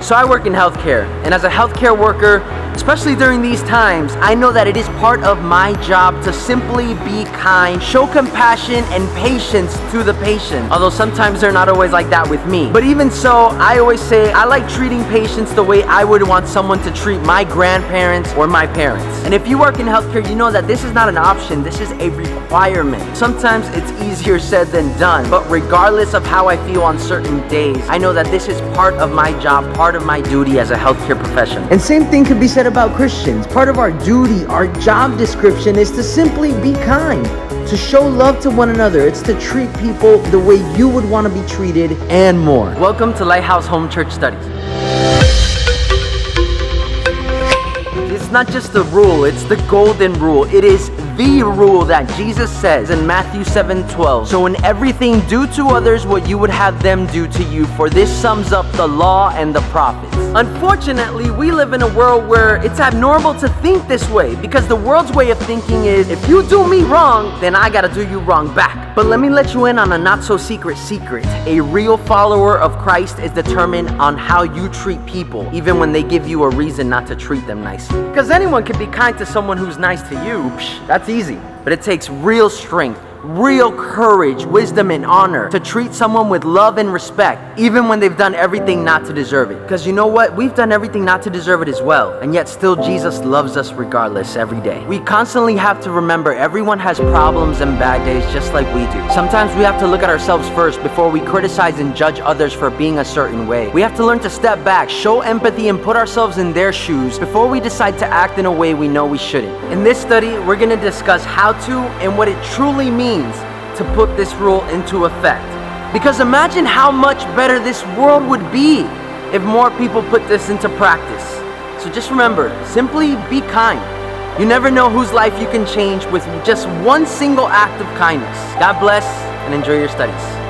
So I work in healthcare, and as a healthcare worker, especially during these times, I know that it is part of my job to simply be kind, show compassion and patience to the patient. Although sometimes they're not always like that with me. But even so, I always say I like treating patients the way I would want someone to treat my grandparents or my parents. And if you work in healthcare, you know that this is not an option, this is a requirement. Sometimes it's easier said than done, but regardless of how I feel on certain days, I know that this is part of my job, part of my duty as a healthcare professional. And same thing could be said about Christians. Part of our duty, our job description is to simply be kind, to show love to one another. It's to treat people the way you would want to be treated and more. Welcome to Lighthouse Home Church Studies. It's not just the rule, it's the golden rule. It is the rule that Jesus says in Matthew 7:12. So in everything, do to others what you would have them do to you, for this sums up the law and the prophets. Unfortunately, we live in a world where it's abnormal to think this way, because the world's way of thinking is, if you do me wrong, then I gotta do you wrong back. But let me let you in on a not so secret secret. A real follower of Christ is determined on how you treat people, even when they give you a reason not to treat them nicely. Because anyone can be kind to someone who's nice to you. That's easy. But it takes real strength, real courage, wisdom, and honor to treat someone with love and respect, even when they've done everything not to deserve it. Because you know what? We've done everything not to deserve it as well. And yet still Jesus loves us regardless every day. We constantly have to remember everyone has problems and bad days just like we do. Sometimes we have to look at ourselves first before we criticize and judge others for being a certain way. We have to learn to step back, show empathy, and put ourselves in their shoes before we decide to act in a way we know we shouldn't. In this study, we're going to discuss how to and what it truly means to put this rule into effect. Because imagine how much better this world would be if more people put this into practice. So just remember, simply be kind. You never know whose life you can change with just one single act of kindness. God bless and enjoy your studies.